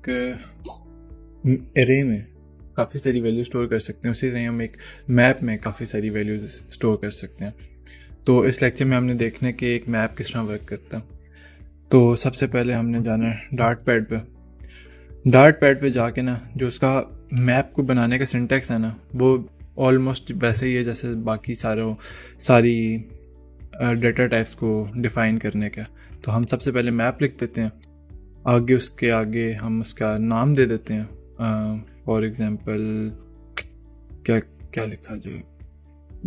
एक एरे में काफ़ी सारी वैल्यू स्टोर कर सकते हैं, उसी तरह हम एक मैप में काफ़ी सारी वैल्यूज स्टोर कर सकते हैं। तो इस लेक्चर में हमने देखना है कि एक मैप किस तरह वर्क करता है। तो सबसे पहले हमने जाना है डार्ट पैड पे जाके ना जो उसका मैप को बनाने का सिंटैक्स है ना, वो ऑलमोस्ट वैसे ही है जैसे बाकी सारी डेटा टाइप्स को डिफ़ाइन करने का। तो हम सबसे पहले मैप लिख देते हैं, उसके आगे हम उसका नाम दे देते हैं। फॉर एग्जांपल क्या क्या लिखा जाए,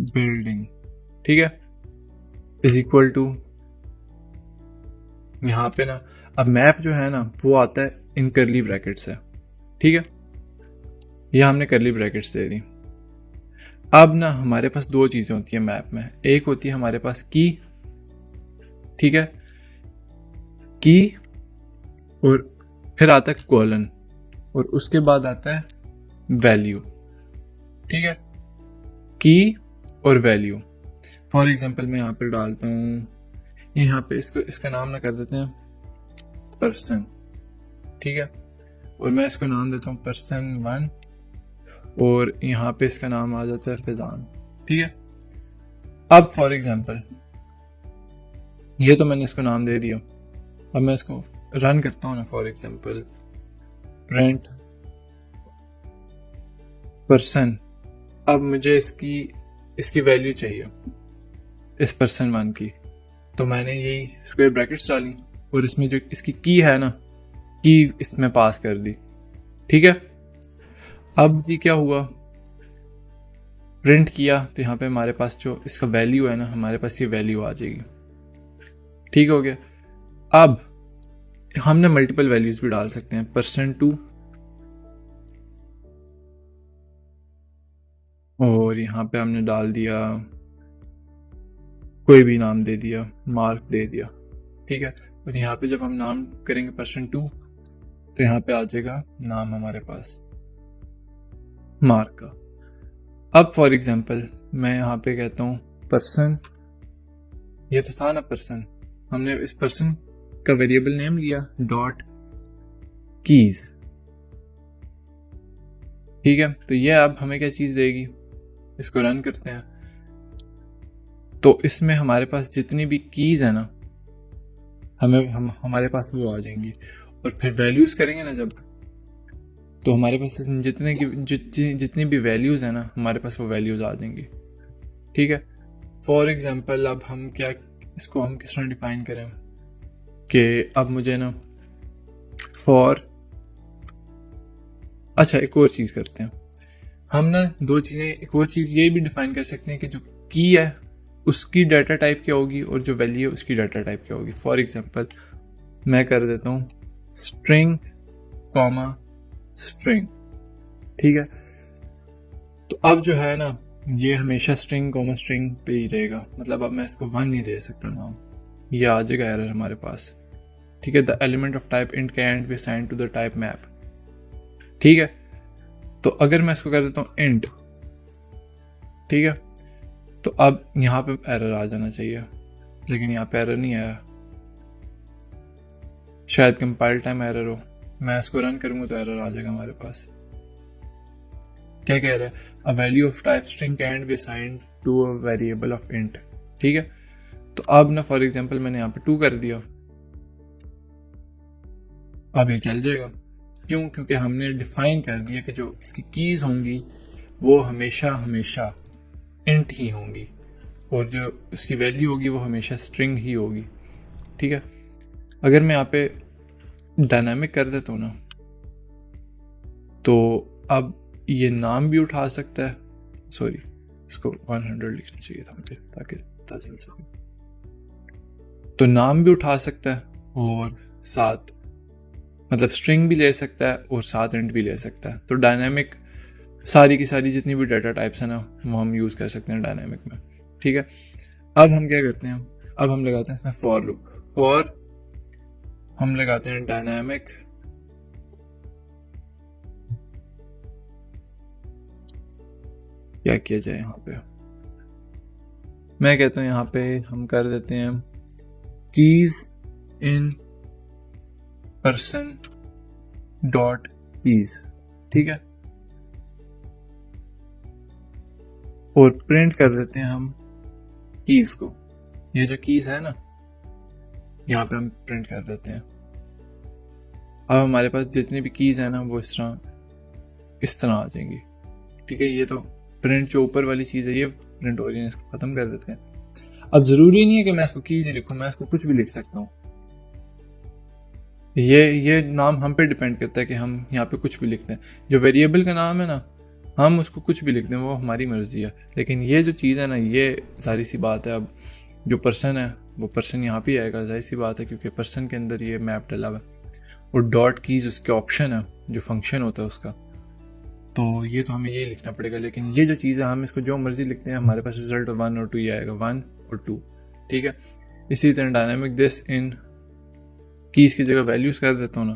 बिल्डिंग, ठीक है, इज इक्वल टू, यहाँ पे ना अब मैप जो है ना वो आता है इन करली ब्रैकेट्स है, ठीक है, यह हमने करली ब्रैकेट्स दे दी। अब ना हमारे पास दो चीज़ें होती हैं मैप में, एक होती है हमारे पास की, ठीक है, की, और फिर आता है कॉलन, और उसके बाद आता है वैल्यू, ठीक है, की और वैल्यू। फॉर एग्जांपल मैं यहाँ पे डालता हूँ, यहाँ पे इसका नाम ना कर देते हैं पर्सन, ठीक है, और मैं इसको नाम देता हूँ person1, और यहाँ पे इसका नाम आ जाता है फिजान, ठीक है। अब फॉर एग्जांपल ये तो मैंने इसको नाम दे दिया, अब मैं इसको रन करता हूँ ना, फॉर एग्जांपल प्रिंट पर्सन, अब मुझे इसकी वैल्यू चाहिए इस person1 की, तो मैंने यही स्क्वायर ब्रैकेट्स डाली और इसमें जो इसकी की है ना, की इसमें पास कर दी, ठीक है। अब ये क्या हुआ, प्रिंट किया तो यहाँ पे हमारे पास जो इसका वैल्यू है ना, हमारे पास ये वैल्यू आ जाएगी, ठीक हो गया। अब हमने मल्टीपल वैल्यूज भी डाल सकते हैं, %2, और यहाँ पे हमने डाल दिया कोई भी नाम दे दिया, मार्क दे दिया, ठीक है, और यहाँ पे जब हम नाम करेंगे %2 तो यहाँ पे आ जाएगा नाम हमारे पास मार्क का। अब फॉर एग्जांपल मैं यहाँ पे कहता हूँ पर्सन, ये तो था ना पर्सन, हमने इस पर्सन का वेरिएबल नेम लिया डॉट कीज, ठीक है, तो ये अब हमें क्या चीज देगी, इसको रन करते हैं तो इसमें हमारे पास जितनी भी कीज है ना, हमारे पास वो आ जाएंगी, और फिर वैल्यूज करेंगे ना जब, तो हमारे पास जितनी भी वैल्यूज है ना, हमारे पास वो वैल्यूज आ जाएंगी, ठीक है। फॉर एग्जांपल अब हम इसको हम किस तरह डिफाइन करें कि अब मुझे ना अच्छा एक और चीज करते हैं हम ना, एक और चीज ये भी डिफाइन कर सकते हैं कि जो की है उसकी डाटा टाइप क्या होगी और जो वैल्यू है उसकी डाटा टाइप क्या होगी। फॉर एग्जांपल मैं कर देता हूँ स्ट्रिंग कॉमा स्ट्रिंग, ठीक है, तो अब जो है ना ये हमेशा स्ट्रिंग कॉमा स्ट्रिंग पे ही रहेगा, मतलब अब मैं इसको 1 नहीं दे सकता नाम, ये आ जाएगा एरर हमारे पास, ठीक है। The element of type int can be assigned to the type map, ठीक है, तो अगर मैं इसको कर देता हूँ इंट, ठीक है, तो अब यहाँ पे एरर आ जाना चाहिए, लेकिन यहाँ पे एरर नहीं आया, शायद कंपाइल टाइम एरर हो, मैं इसको रन करूंगा तो एरर आ जाएगा हमारे पास। क्या कह रहा है, a value of type string can be assigned to a variable of int, ठीक है, तो अब ना फॉर एग्जांपल मैंने यहाँ पे 2 कर दिया, अब ये चल जाएगा, क्यों, क्योंकि हमने डिफाइन कर दिया कि जो इसकी कीज होंगी वो हमेशा इंट ही होंगी, और जो इसकी वैल्यू होगी वो हमेशा स्ट्रिंग ही होगी, ठीक है। अगर मैं यहाँ पे डायनामिक कर देता हूँ ना, तो अब ये नाम भी उठा सकता है, सॉरी इसको 100 लिखना चाहिए था मुझे ताकि पता चल सके, तो नाम भी उठा सकता है और साथ मतलब स्ट्रिंग भी ले सकता है और साथ इंट भी ले सकता है। तो डायनामिक सारी की सारी जितनी भी डाटा टाइप्स है ना वो हम यूज कर सकते हैं डायनामिक में, ठीक है। अब हम क्या करते हैं, अब हम लगाते हैं इसमें फॉर लूप, फॉर हम लगाते हैं डायनामिक क्या किया जाए, यहाँ पे मैं कहता हूँ यहाँ पे हम कर देते हैं कीज इन person डॉट कीज, ठीक है, और प्रिंट कर देते हैं हम कीज को। ये जो कीज है ना, यहाँ पे हम प्रिंट कर देते हैं। अब हमारे पास जितनी भी कीज है ना वो इस तरह आ जाएंगी, ठीक है। ये तो प्रिंट जो ऊपर वाली चीज है ये प्रिंट हो रही है, इसको खत्म कर देते हैं। अब जरूरी नहीं है कि मैं इसको कीज ही लिखूं, मैं इसको कुछ भी लिख सकता हूँ। ये नाम हम पे डिपेंड करता है कि हम यहाँ पे कुछ भी लिखते हैं। जो वेरिएबल का नाम है ना, हम उसको कुछ भी लिखते हैं, वो हमारी मर्जी है। लेकिन ये जो चीज़ है ना, ये सारी सी बात है। अब जो पर्सन है वो पर्सन यहाँ पे आएगा, जाहिर सी बात है, क्योंकि पर्सन के अंदर ये मैप डला हुआ है। और डॉट कीज उसके ऑप्शन है, जो फंक्शन होता है उसका। तो ये तो हमें ये लिखना पड़ेगा। लेकिन ये जो चीज़ है, हम इसको जो मर्जी लिखते हैं, हमारे पास रिजल्ट 1 और 2 ही आएगा, 1 और 2, ठीक है। इसी तरह डायनामिक दिस इन कीज की जगह वैल्यूज कर देता हूँ ना,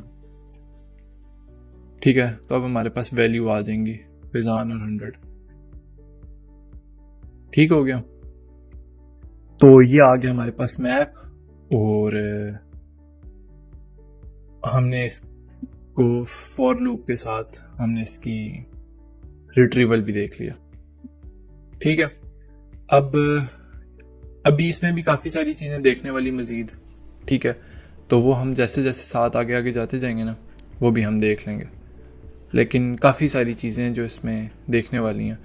ठीक है। तो अब हमारे पास वैल्यू आ जाएंगी फिजान और 100, ठीक हो गया। तो ये आ गया हमारे पास मैप, और हमने इसको फॉर लूप के साथ हमने इसकी रिट्रीवल भी देख लिया, ठीक है। अब अभी इसमें भी काफ़ी सारी चीज़ें देखने वाली मज़ीद, ठीक है। तो वो हम जैसे जैसे साथ आगे आगे जाते जाएंगे ना, वो भी हम देख लेंगे। लेकिन काफ़ी सारी चीज़ें जो इसमें देखने वाली हैं,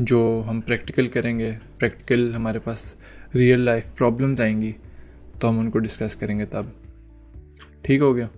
जो हम प्रैक्टिकल करेंगे, प्रैक्टिकल हमारे पास रियल लाइफ प्रॉब्लम्स आएंगी, तो हम उनको डिस्कस करेंगे तब, ठीक हो गया।